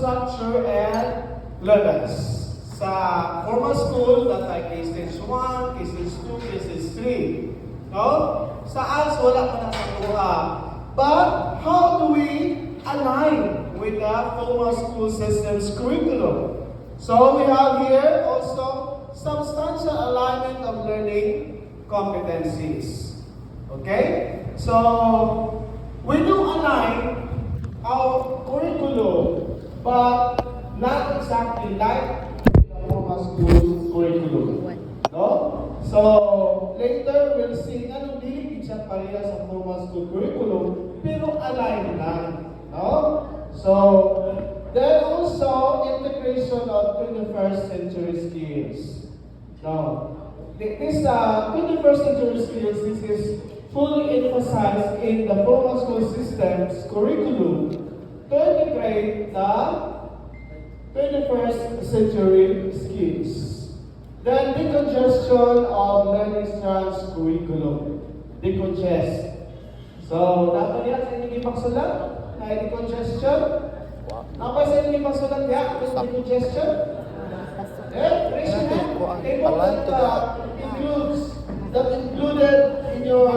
structure and levels. Sa formal school, that's like K-Stage 1, K-Stage 2, K-Stage 3. No? Sa ALS, wala pa na sa kuha. But, how do we align with the formal school system's curriculum? So, we have here also substantial alignment of learning competencies. Okay? So, we do align our curriculum, but not exactly like the formal school curriculum. No? So, later we'll see na nung diligid siya pareha sa formal school curriculum, pero align lang. No? So, then also integration of 21st century skills. Now, this 21st century skills, this is fully emphasized in the formal school system's curriculum to integrate the 21st century skills. Then, decongestion of learning strands curriculum. Decongest. So, dapat yan sa inyong ipagsulat na decongestion. Dapat sa inyong ipagsulat yan, decongestion. Raise your hand. Table that included in your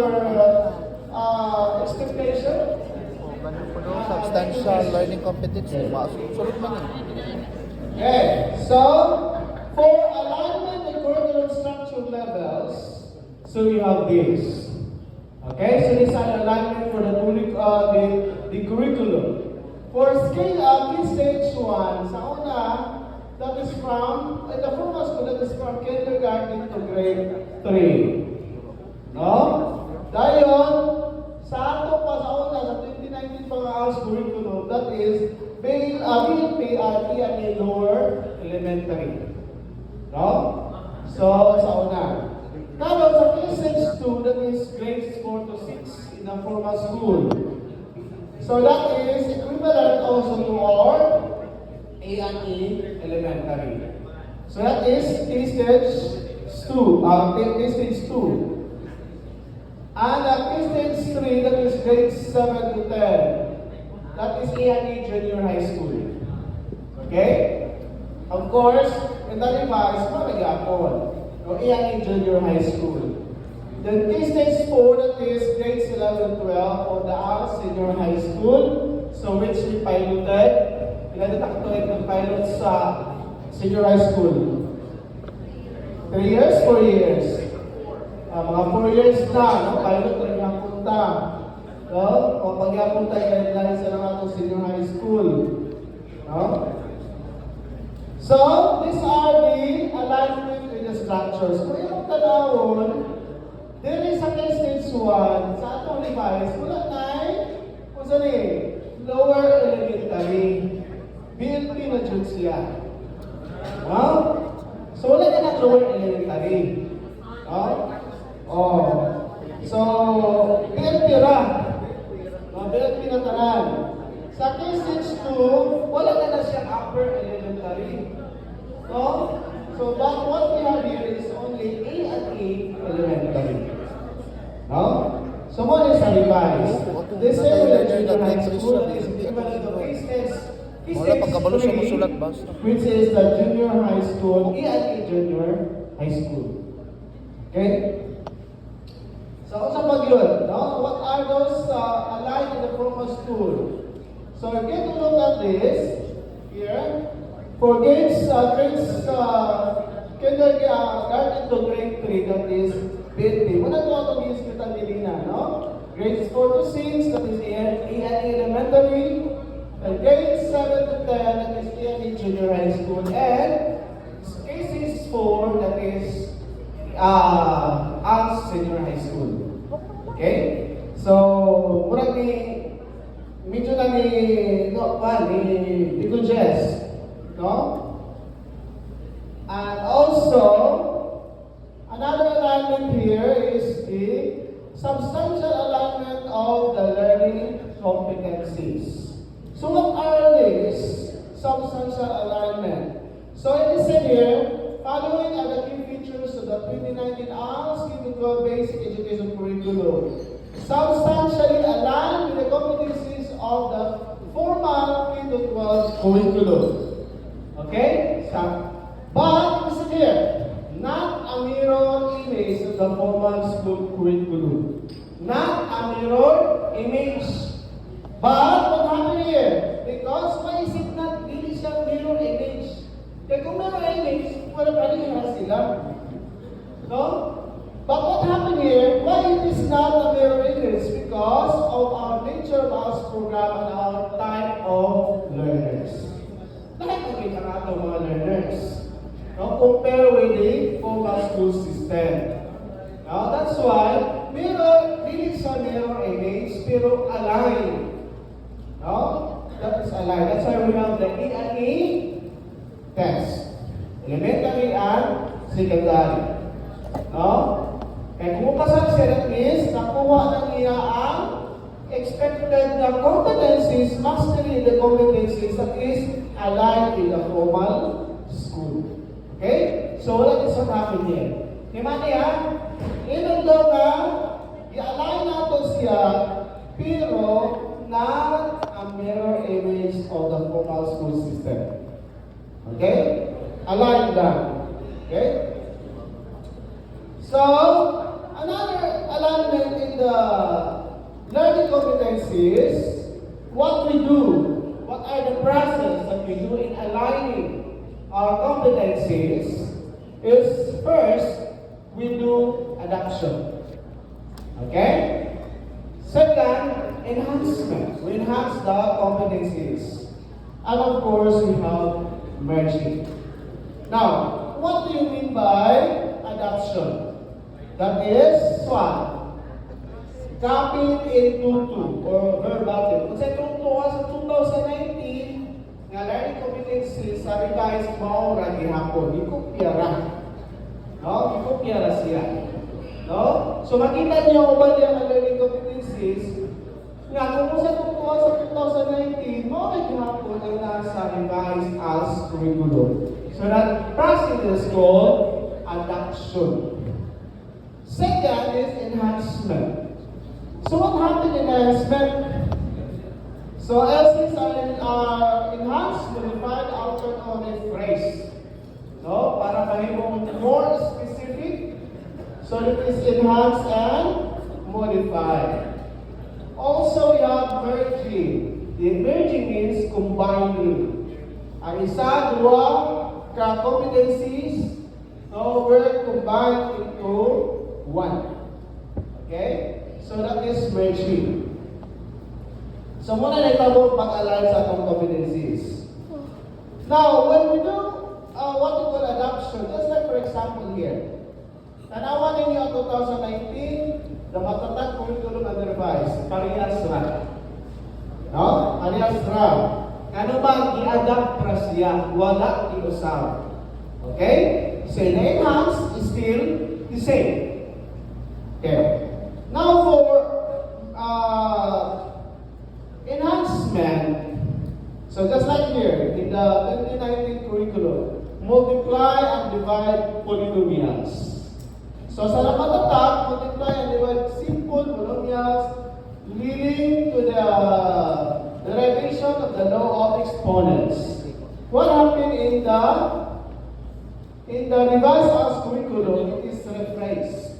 expectation. Substantial learning competency. Sunod man yun. Okay, so for alignment and curriculum structure levels, so you have this. Okay, so this is an alignment for the curriculum. For scale up, in stage 1, sa una, that is from, in the formal school, that is from kindergarten to grade 3. No? Dayon, sa ato pa sa una, sa 2019 pang ALS curriculum, that is BLP at ENA lower elementary. No? So, sa una. Now, sa K-Stage 2, that is grades 4 to 6 in the formal school. So, that is equivalent also to our A&E elementary. So, that is K-Stage 2. K-Stage 2. And K-Stage 3, that is grades 7 to 10. That is A&E Junior High School. Okay? Of course, in the revise, mag-apon. O A&E Junior High School. Then K-Stage 4, that is grades 11 to 12 of the ALS Senior High School. So, which we piloted. Pinadataktuhin ng pilot sa Senior High School. 3 years, 4 years. Mga 4 years na, no? Pilot rin ang punta. No? O pag-iapunta yung guidelines sa lang atong Senior High School. No? So, these are the alignment with the structures. Kung yung tanawon, there is a K-Stage 1, sa atong revise, wala na kung saan lower elementary. BLP na dyan siya. No? So, wala na lower elementary. No? Oh. So, BLP ra. BLP na tanan. Sa K-Stage 2, wala na siya upper elementary. No? So, but what we have here is only A and A elementary. No? So, what is a revise? This is the junior high school is equivalent to K-Stage Wala pagkabalo siya masulat basta. which is the junior high school, A and A junior high school. Okay? So, ano pag yun? No? What are those aligned in the formal school? So, get to look at this here. For grades kindergarten to grade 3, that is BNP. Muna ito itong i-hospital nilina, no? Grades 4 to 6, that is A&E Elementary. And grades 7 to 10, that is A&E Junior High School. And K-6 4, that is ALS Senior High School. Okay? So, murag medyo na decongest. No? And also, another alignment here is the substantial alignment of the learning competencies. So what are these substantial alignment? So it is said here, following are the key features of the 2019 ALS Clinical Basic Education Curriculum. Substantially aligned with the competencies of the formal K-12 curriculum. Okay? But, listen here, not a mirror image of the formal school curriculum. Not a mirror image. But, what happened here? Because why is it not really siya mirror image? Kaya kung mirror image, wala pa rin sila. No? But what happened here? Why it is not a mirror image? Because of our nature of our program and our type of learners. Dahil nakita nga itong mga learners. No? Compare with the formal school system. Now, that's why mirror, really sa mirror image, pero align. No? That is align. That's why we have the E&E test. Elementary and secondary. No? Kaya kung pasal siya, that means nakuha ng iya ang expected na competencies, mastery the competencies that is aligned in the formal school. Okay? So that is what happened here. Dimana ya? Even though na i-align natin siya, pero not a mirror image of the formal school system. Okay? Align them. Okay? So, another alignment in the learning competencies, what we do, what are the process that we do in aligning our competencies is first, we do adaptation. Okay? Second, enhancement. We enhance the competencies. And of course, we have merging. Now, what do you mean by adaptation? That is one, copied into two or verbatim. Kung sa itong tuwa sa 2019, nga learning competencies sa revised maura gihapon, ikopya ra. No? Ikopya ra siya. No? So makita niyo uban yung learning competencies nga kung sa itong tuwa sa 2019, maura gihapon ang nasa revised as curriculum. So that process is called adaptation. Second is enhancement. So what happened in enhancement? So LCs are enhanced, modified, altered on a phrase. No? Para mahimong more specific. So it is enhanced and modified. Also, we have merging. The merging means combining. Ang isa, dua, competencies, no, were combined into one. Okay? So that is merging. So muna na itabo pag-align sa atong competencies. Now, when we do what we call adoption, just like for example here, tanawan ninyo ang 2019, the matatag curriculum and revised, parehas ra. No? Parehas ra. Ano ba, i-adapt pra siya, wala i-usap. Okay? So, in-enhance is still the same. Okay. Now for enhancement, so just like here in the 2019 curriculum, multiply and divide polynomials. So sa napatatak, multiply and divide simple polynomials leading to the derivation of the law of exponents. What happened in the revised as curriculum? It is rephrased.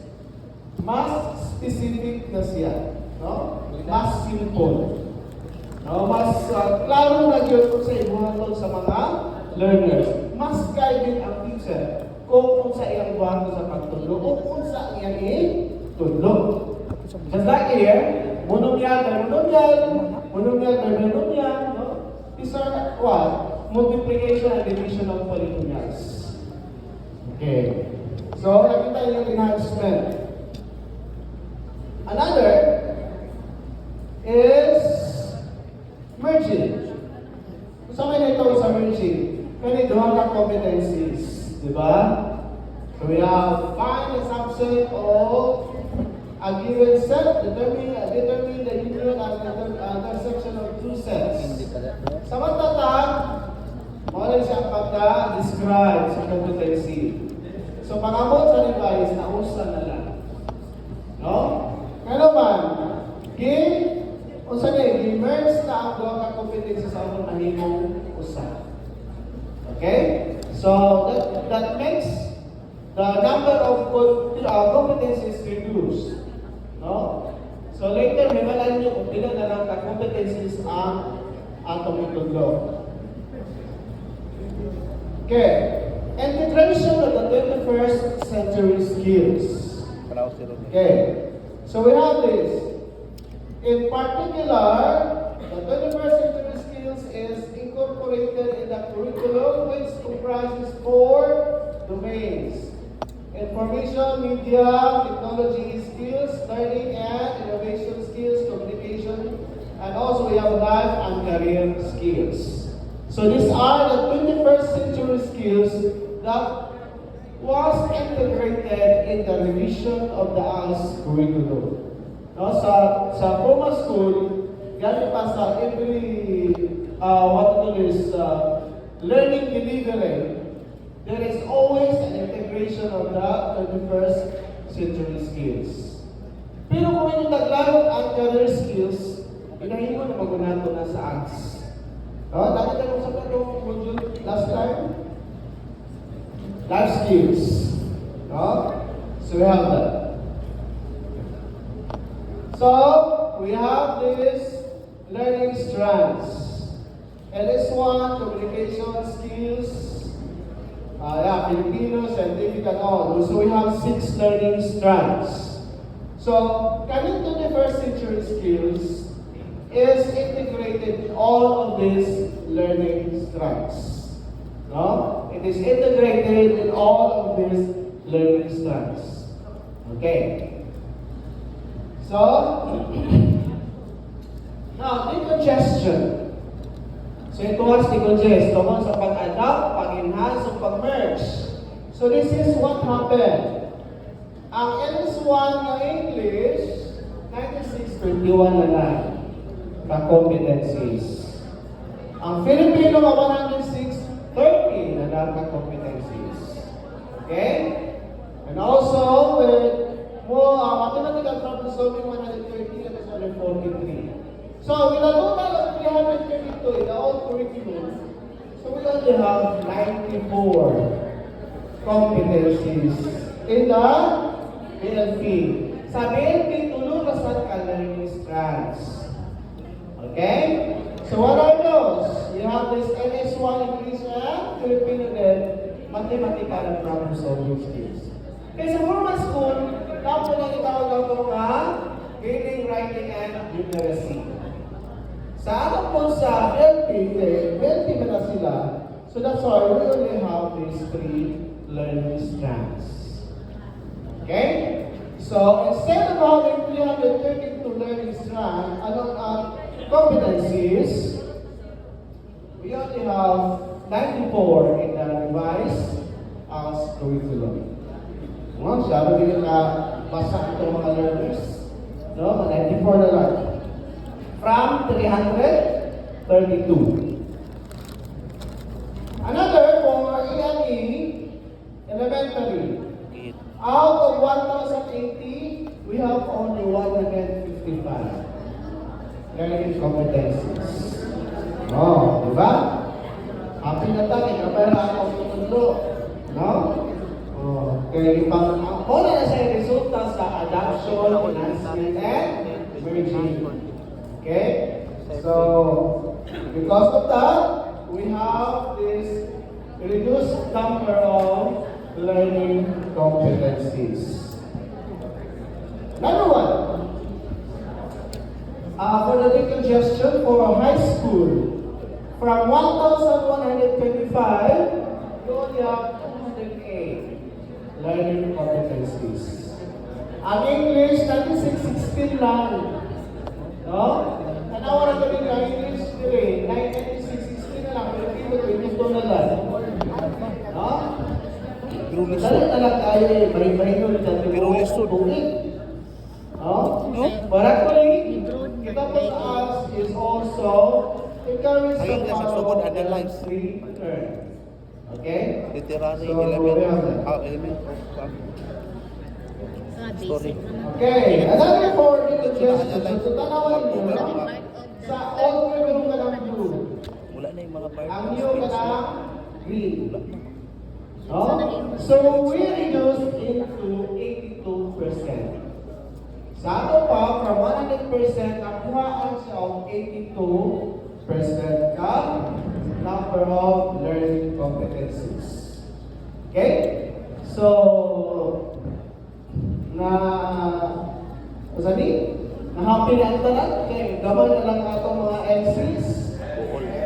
Mas specific na siya, no? Mas simple. No, mas klaro na yun sa ibuhaton sa mga learners. Mas guided ang teacher kung sa iyang buhaton sa pagtulog o kung sa iyang itulog. Just like here, monomial by monomial, monomial by monomial, no? These are what? Multiplication and division of polynomials. Okay. So, nakita yung enhancement. Another is merging. Kung saan kayo ito sa merging? Kaya duha ka competencies. Diba? So we have find the subset of a given set, determine the union and intersection of two sets. Sa matatag, mawala siya pagka-describe sa competency. So pag-abot sa revise, nausan na lang. No? Ano man, unsa ni, i-merge na ang duha ka competencies competencies ang nahimong usa. Okay? So that makes the number of competencies reduced. No? So later, may malaan nyo kung ilan na lang ka-competencies ang atong itudlo. Okay. Integration of the 21st century skills. Okay. So we have this. In particular, the 21st century skills is incorporated in the curriculum, which comprises 4 domains: information, media, technology skills, learning and innovation skills, communication, and also we have life and career skills. So these are the 21st century skills that was integrated in the revision of the ALS curriculum. No, sa formal school, galing pa sa every, learning delivery, there is always an integration of the 21st century skills. Pero kung yung naglaro ang career skills, inahimo na magunato na sa ALS. No, dati tayo sa itong module last time, life skills. No? So we have that. So we have this learning strands. LS1, communication skills, Filipino, scientific and all. So we have 6 learning strands. So coming to the first century skills is integrated in all of these learning strands. No? It is integrated in all of these learning strands. Okay. So, now, decongestion. So, ito was decongest. Tungkol sa pag-adapt, pag-enhance, o pag-merge. So, this is what happened. Ang LS1 ng English, 9621 na lang. Ka-competencies. Ang Filipino, 10630 na lang ka-competencies. Okay? And also, with mathematical problem solving 130 and only 43. So with a total of 332 in the old curriculum, so we only have 94 competencies in the BLP. Sa BLP, tulong na sa learning strands. Okay? So what are those? You have this NS1 English and Filipino then mathematical and problem solving skills. Okay, sa formal school, dapat na itawag ang mga reading, writing, and numeracy. Sa atin po sa LP ba na sila? So that's why we only have these 3 learning strands. Okay? So instead of having 332 learning strands, competencies, we only have 94 in the revised as curriculum. Sabi din na basa itong mga learners. No? 94 na lang. From 332. Another for E&E, elementary. Out of 1,080, we have only 155. Learning competencies. Oh, diba? Happy na tayo. Kapag ako tutundlo. No? Okay, una na siya resulta sa adoption, enhancement, and merging. Okay? So, because of that, we have this reduced number of learning competencies. Number 1, for the decongestion for high school, from 1,125, you only have 208 learning competencies. Ang English, 9616 lang. No? Tanawa na kami ng English today, 9616 na lang, Filipino, 22 na lang. No? Dali na lang tayo eh, may-may nun dyan. Pero lisod. No? But actually, kita po sa us is also encourage Ayun na, sa sugod, of analyze. learn. Okay? Literary So, element. we have that. Element of story. Okay, another for decongestion. So, tanawan nyo, no? Sa all curriculum ka ng blue. Ang new ka ng green. No? So, we reduced into 82%. Sa ato pa, from 100%, nakuhaan siya of 82% ka number of learning competencies. Okay? So, na-happy na ang tanan? Okay, gaman na lang atong mga LCs.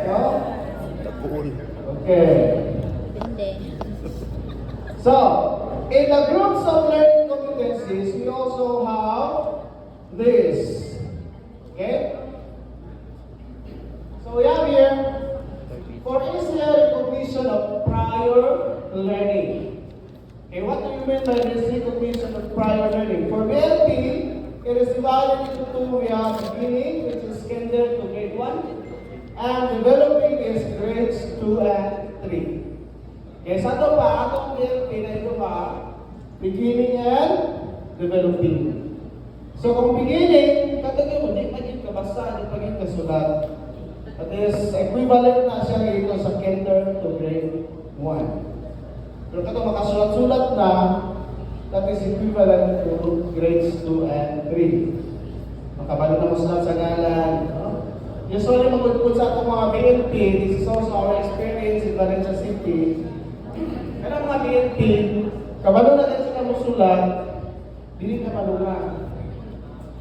No? Tapuol. Okay. Hindi. So, in the groups of learning competencies, we also have this. Okay? So we have here, for easier recognition of prior learning. Okay, what do you mean by this recognition of prior learning? For BLP, it is divided into two. We have beginning, which is kinder to grade 1, and developing is grades 2 and 3. Okay, sa ito pa, atong BLP na ito pa, beginning and developing. So kung beginning, katagay mo, di paging kabasa, di paging kasulat. That is equivalent na siya ito sa kinder to grade 1. Pero kung makasulat-sulat na, that is equivalent to grades 2 and 3. Makabalo na mo sulat sa ngalan. No? Usually, magpupun sa itong mga BLP, this is also our experience in Valencia City. Kaya mga BLP, kabalo na din sila mo sulat, hindi ka malunga.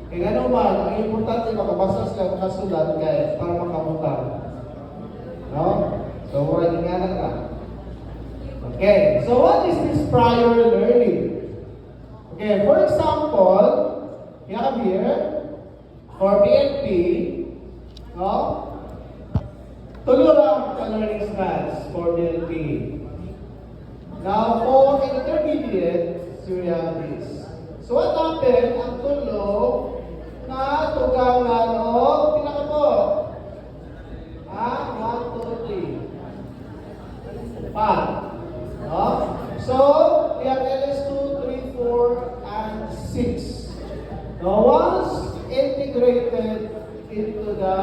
Kaya nga naman, ang importante makabasa sila makasulat kaya para makamutan. No? So, wala nga na. Okay, so what is this prior learning? Okay, for example, you have here, for BLP, no? Tulura ang learning styles for BLP. Now, for intermediate, so we have this. So what happened? Ang tulo na tugangan o pinaka po. 1, 2, 3. 5. No? So, we have LS2, 3, 4, and 6. Now, once integrated into the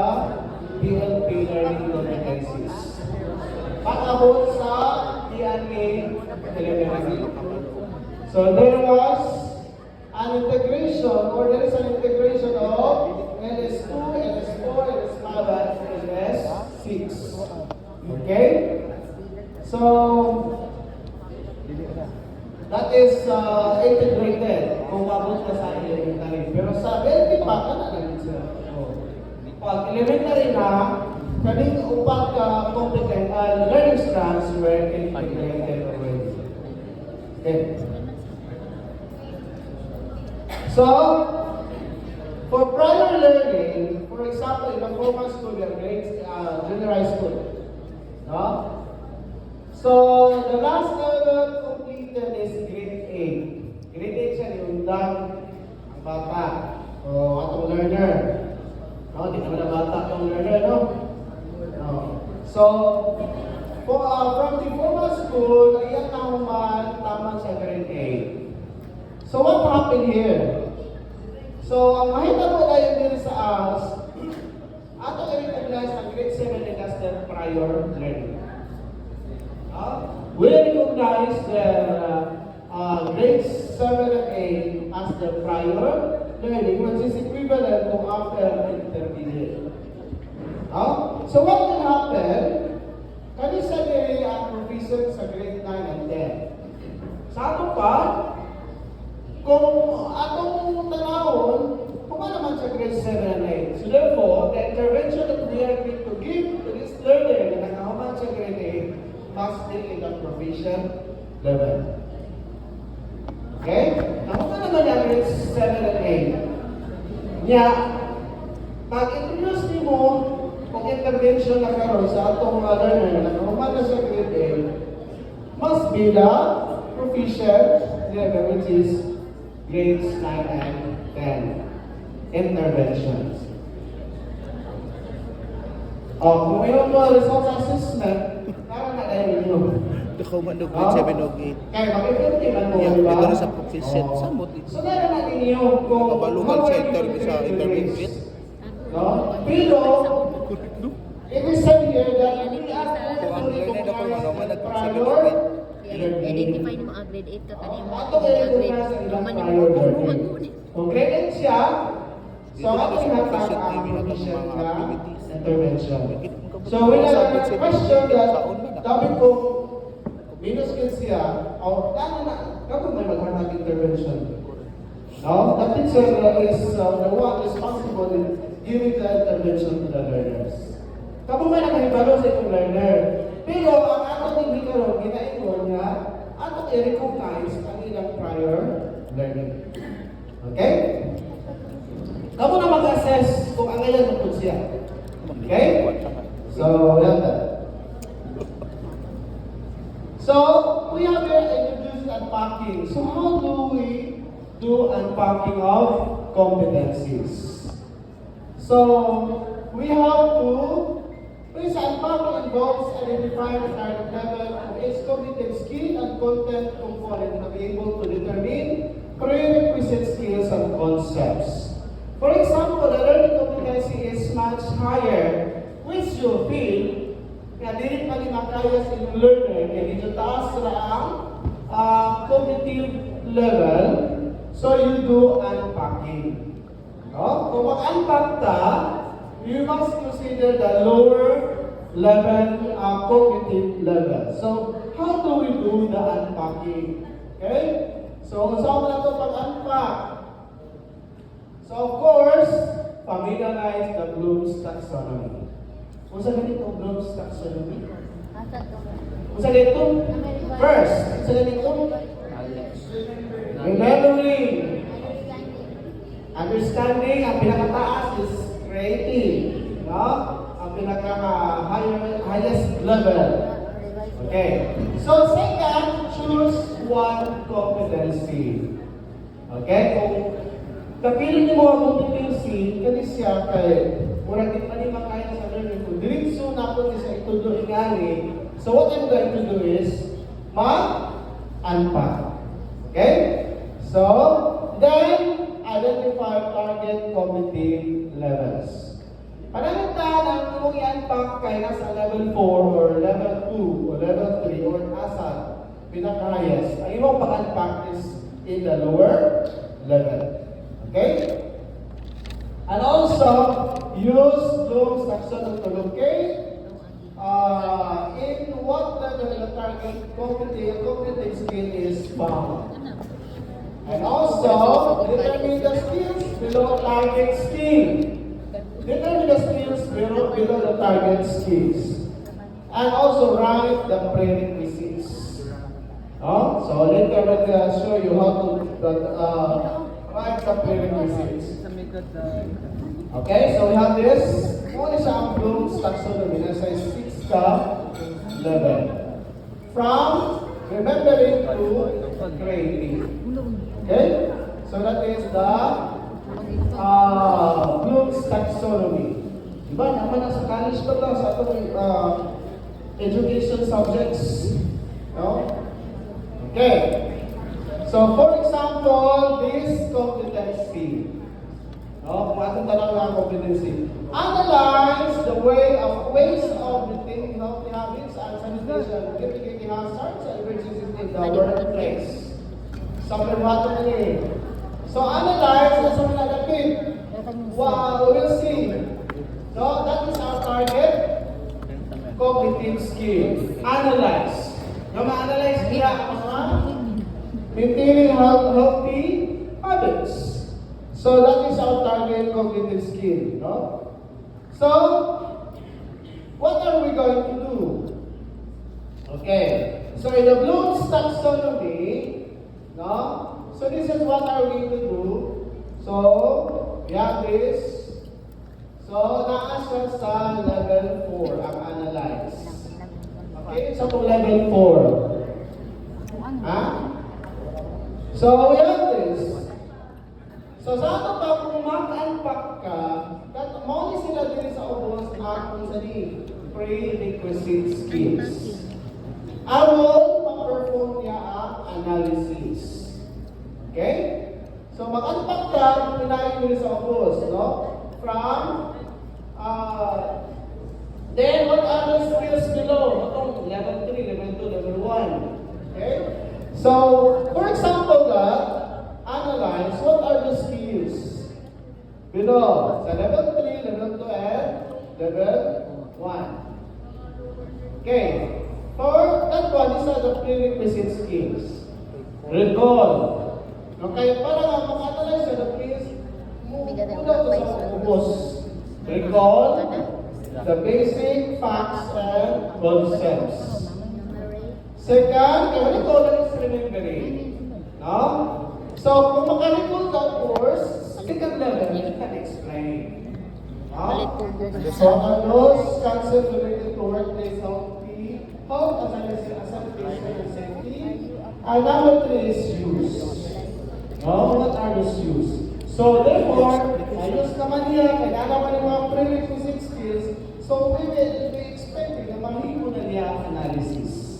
BLP learning competencies, pakabot sa DNA elementary. So, there was an integration, or there is an integration of LS2, LS4, LS5, and LS6. Okay? So, that is integrated kung mabot na sa elementary. Pero sa BLP pa, kana lang siya. Pag elementary na, kaning upat ka competent learning strands were integrated already. Okay. So, for prior learning, for example, in the formal school, we have grades, junior high school. No? So, the last level completed is grade 8. Grade 8 siya, niundang ang bata. O, atong learner. No, di naman na bata atong learner, no? No. So, for, from the formal school, iyan naman tama sa grade 8. So, what happened here? So, ang mahita mo tayo din sa us, ato i-recognize ang grade 7 as the prior learning. We recognize the grades 7 and 8 as the prior learning, which is equivalent to after intermediate. So, what will happen? Kanisa diri ang provision sa grade 9 and 10. Sa ato pa, kung atong tanawon, kuma naman sa grade 7 and 8. So therefore, the intervention that we are going to give to this learner na nakahuman sa grade 8 must be in the provision level. Okay? Nakuha naman yung grade 7 and 8. Nya, pag-introduce ni mo kung intervention na karoon sa atong learner na nakahuman na sa grade 8 must be the provision level, which is grades 9 and 10. Interventions. Kung mayroon mo results assessment, para na tayo ninyo. Ikaw man daw grade 7 o 8. Kaya mag-effective mo, Yeah, di ba? ito na sa proficient. Oo. Samot. So, meron na ninyo kung Kabalugan how sa are you going to sa do intermediate. this? No? Pero, it is said here that we are prior Identify ni mga grade 8 ka kanina. Ato kayo kung nasa ilang prior learning. Kung grade 8 siya, so ato yung hatag ang provision na intervention. So when I question that, dapat kung minus kids siya, o kapag may maghatag intervention. No? The teacher is the one responsible in giving the intervention to the learners. Kapag may nakahibalo sa itong learner, pero ang atong hindi karoon, ginaingon niya, atong i-recognize ang ilang prior learning. Okay? Kamu na mag-assess kung ang ngayon tungkol siya. Okay? So, yan that. So, we have here introduced unpacking. So, how do we do unpacking of competencies? So, we have to, please unpacking involves identifying the target level of each cognitive skill and content component to be able to determine prerequisite skills and concepts. For example, the learning competency is much higher, which you feel na dili pa ni makaya sa inyong learner kaya dito taas na ang cognitive level, so you do unpacking. No? Kung mag-unpack ta, you must consider the lower level cognitive level. So, how do we do the unpacking? Okay? So, saan na ito pag-unpack? So, of course, familiarize the Bloom's taxonomy. Kung saan ganito ang Bloom's taxonomy? Kung saan ganito? First, kung saan ganito? Remembering. Understanding, ang pinakataas is creative. No? Ang highest level. Okay. So, second, choose one competency. Okay? Kung kapiling niyo mga competency, kani siya kay murag di pa ni makaya sa learning ko. Diretso na po sa itudo ingani. So what I'm going to do is unpack. Okay? So then identify target cognitive levels. Pananagtaan ang kung i-unpack kay nasa level 4 or level 2 or level 3 or nasa pinaka-highest. Ang imong pag-unpack is in the lower level. Okay? And also, use Bloom's taxonomy to locate in what level the target cognitive skill is found. And also, determine the skills below target skill. Determine the skills below the target skills. And also write the prerequisites. So later I'll show you how to write the prerequisites. Okay, so we have this. What is our Bloom's taxonomy? Nasa 6 ka level. From remembering to creating. Okay? So that is the Bloom's taxonomy. Diba? Naman na sa college pa lang sa atong education subjects. No? Okay. So for example, this competency. No, kung atong tanong ng competency. Analyze the ways of maintaining healthy habits and sanitation, mitigating hazards and emergencies in the workplace. Sabi mo ato ni. So analyze na sa mga dapit. Wow, we'll see. So that is our target cognitive skill. Analyze. Yung ma-analyze niya ang mga maintaining healthy habits. So that is our target cognitive skill, no? So, what are we going to do? Okay. So in the Bloom's taxonomy, no? So this is what are we going to do? So, we have this. So, naasa sa level 4 ang analyze. Okay, so kung level 4. Ha? So, we have this. So, sa ato pa, kung mag-unpack ka, mo sila din sa ubos kung sa ni prerequisite skills. I will ma-perform niya ang analysis. Okay? So, mag-unpack ka, pinahin mo sa ubos, no? From, then what are the skills below? Level 3, level 2, level So, for example, analyze what are the skills below sa level 3, level 2, and level 1. Okay. For that one, these are the prerequisite skills. Recall. Okay, para nga maka-analyze sa the skills, muna ko sa ubos. Recall the basic facts and concepts. Second, what you call it is remembering. No? So, kung makarecall ka, of course, second level, you can explain. No? So, are those concepts related to workplace health, sanitation and safety? And number 3 is use. No? What are those use? So, therefore, ayos naman niya, kailangan naman yung mga prerequisite skills. So, we will be expecting na mahimo na niya ang analysis.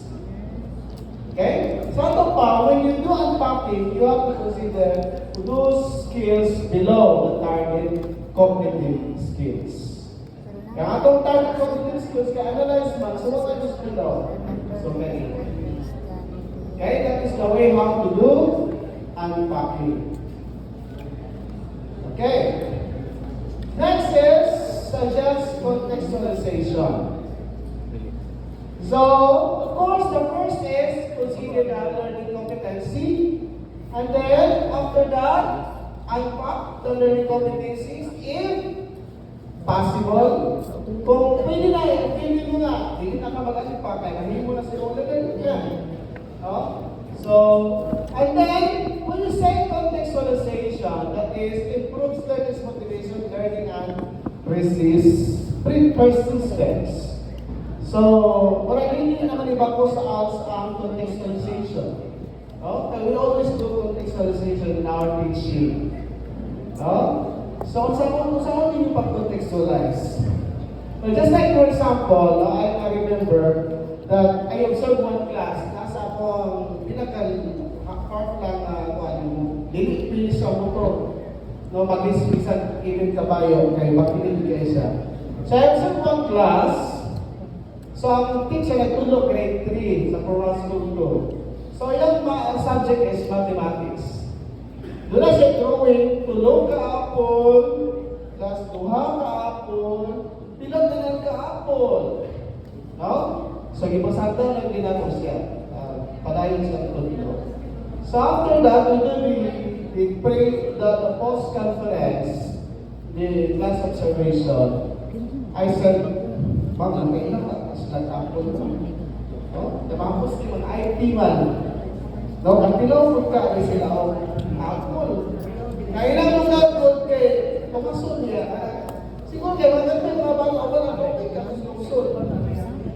Okay? So, ito pa, when you do unpacking, you have to consider those skills below the target cognitive skills. Kaya atong target cognitive skills, kaya analyze man, so what are those below? So many. Okay? That is the way how to do unpacking. Okay. Next is suggest contextualization. So, of course, the first is consider the learning competency, and then after that, unpack the learning competencies if possible. Kung pwede na, pwede mo nga, hindi na ka mag-unpack, kaya hindi mo na sa level yan. No? So, and then, when you say contextualization, that is, improves learner's motivation, learning, and persistence. So, marami din naman iba ko sa us ang contextualization. No? We always do contextualization in our teaching. No? So, saan din yung pag-contextualize? Well, just like for example, I remember that I observed one class, nasa akong pinaka-part lang limit siya motor. No, mag-ispisan even kabayo, kay makinig kayo siya. So, I observed one class. So, ang teacher nagtulog grade 3 sa Coral School 2. So, yung subject is mathematics. Doon na siya drawing, tulog ka apple, plus duha ka apple, pilang na ka apple. No? So, ipasanta lang din ako siya. Padayon siya tulog. So, after that, we pray the post-conference, the class observation. I said, Ma'am, kailan ka? Nag-apple mo. No? Namapos di man, IT man. No? Ang tinawag ka, ay sila o apple. Kailan mo ka-apple kay Tomason niya. Siguro kaya maganda yung mga bang awal ako, kay Kasunod.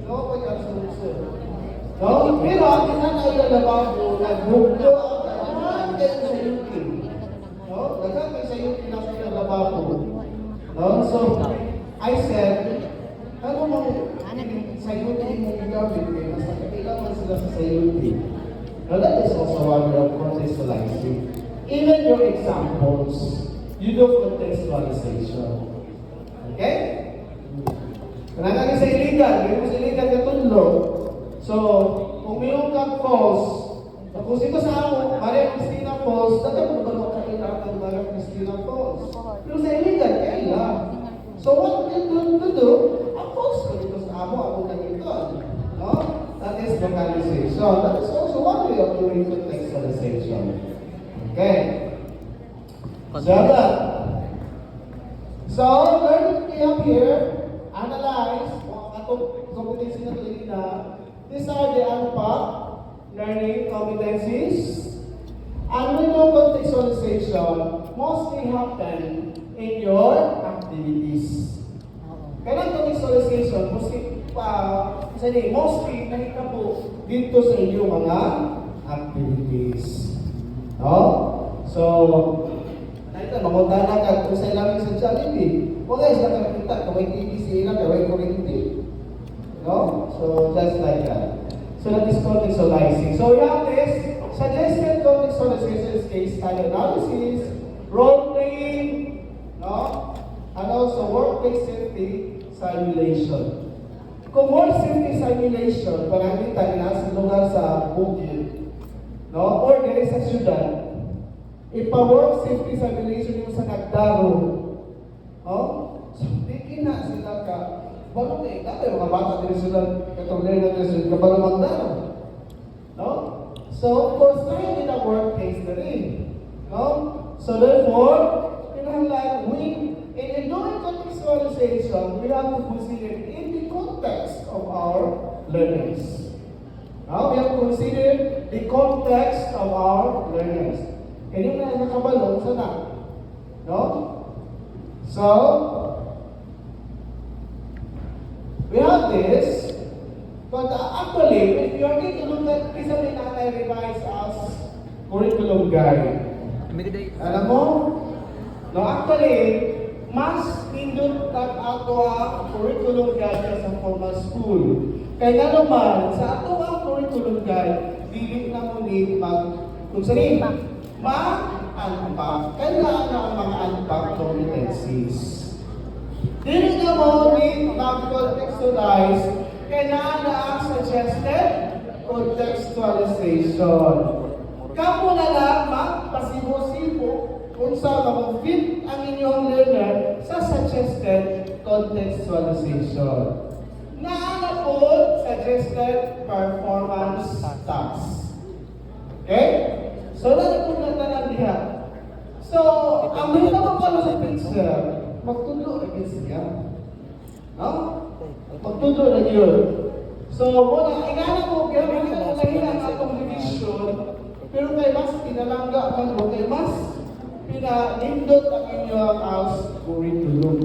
No? Kay Kasunod. No? Pero ang tinanay na lababo, nag-buklo ang dahan kayo sa YouTube. No? Dagan kayo sa YouTube na kayo lababo. No? So, I said, ano mo, sayuti mo gagawin kayo, mas nakakailangan sila sa sayuti. Now that is also one way of contextualizing. Even your examples, you do contextualization. Okay? Kanang sa illegal, may mo sa illegal katulog. So, kung mayroon kang false, kung sito sa ako, Maria Cristina false, dapat mo ba makakailangan ng Maria Cristina false? Pero sa illegal, kaya lang. So what we need to do, of course, because ako nag-ito. No? That is vocalization. That is also one way of doing contextualization. Okay. So, learning up here, analyze, competency na tuloy. These are the unpack learning competencies. And we know contextualization mostly happen in your activities. Kaya contextualization, mostly nakikita dito sa inyong mga activities. No? So, nakita, mamunta na ka kung sa ilang sa Jollibee. Huwag guys, nakakita, kaway TV sila, kaway kurinti. No? So, just like that. So, that is contextualizing. So, we have this suggested contextualization is case study analysis, role-playing, no? And also workplace safety simulation. Kung work safety simulation, parang kita nila sa lugar sa bukid. no? Or dili sa syudad, ipa-work safety sa relation mo sa nagdaro. Oh? So, di na sila ka, bago na dati mga bata din sila, katong natin sila, kabalo magdaro. No? So, of course, tayo din ang workplace na rin. No? So, therefore, in doing contextualization, we have to consider in the context of our learners. Now, we have to consider the context of our learners. And yung nakakabalong sa na. No? So, we have this. But actually, if you are going to look at this, I revise as curriculum guide. Alam mo? No, actually, mas pindot tag ato ang curriculum guide sa formal school. Kaya naman, sa ato ang curriculum guide, dili na mo ni kung saan mag-unpack. Kailangan na ang mga unpack competencies. Dili na mo ni mag-contextualize, kailangan na ang suggested contextualization. Kamu na lang magpasibo-sibo kung sa mag-fit ang inyong learner sa suggested contextualization. Naana po suggested performance tasks. Okay? So, po na tanan diha. So, ang mga magkano sa picture, magtundo na siya. No? Magtundo na yun. So, muna, ingana mo, kaya mga kailangan atong division, pero kay mas pinalangga man mo, kay mas pinalindot ang inyong house curriculum.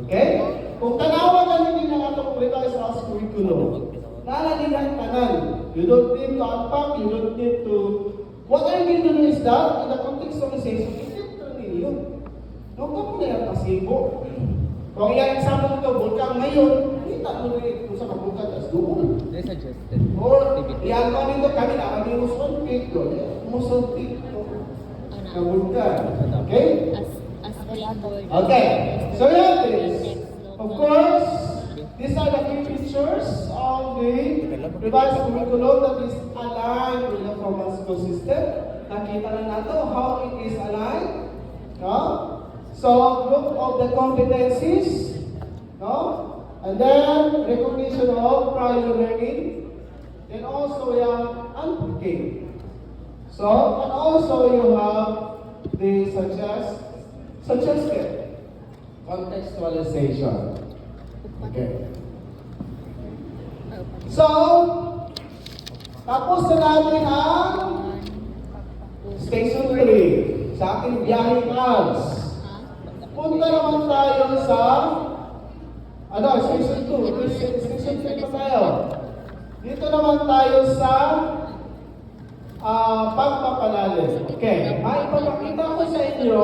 Okay? Kung tanawan na hindi na itong revised house curriculum, naalala ang tanan. You don't need to unpack, you don't need to... What I need to do is that, in the contextualization, ito ninyo. No, kung na yung pasibo. Kung yung example ito, bulkang ngayon, kita mo rin kung sa kabulkan, tas doon. They suggested. Or, yan pa nito kami na, kami musulpik doon. Musulpik doon. Kabulkan. Okay? As springboard. Okay. So, here it is. Of course, these are the key features of the revised curriculum that is aligned with the formal school system. Nakita na nato how it is aligned. No? So, group of the competencies. No? And then, recognition of prior learning. Then also, we have unpacking. So, and also you have the suggested contextualization. Okay. So, tapos na natin ang Station 3 sa ating biyaheng class. Punta naman tayo sa Station 2. Station 3 pa tayo. Dito naman tayo sa pagpapalalim. Okay. May ipapakita ko sa inyo,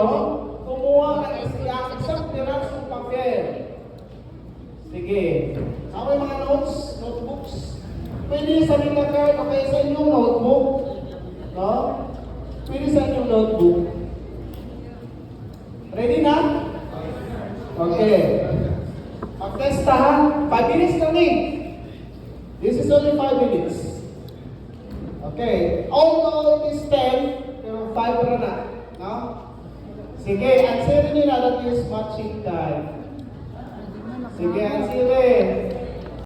kumuha ng isang pirasong papel. Sige. Ako yung mga notes, notebooks. Pwede sa mga card, okay sa inyong notebook. No? Pwede sa inyong notebook. Ready na? Okay. Pag-testahan, 5 minutes lang eh. This is only 5 minutes. Okay. Although it is 10, pero 5 pa na. No? Sige, answerin nyo na that is matching time. Sige, answerin.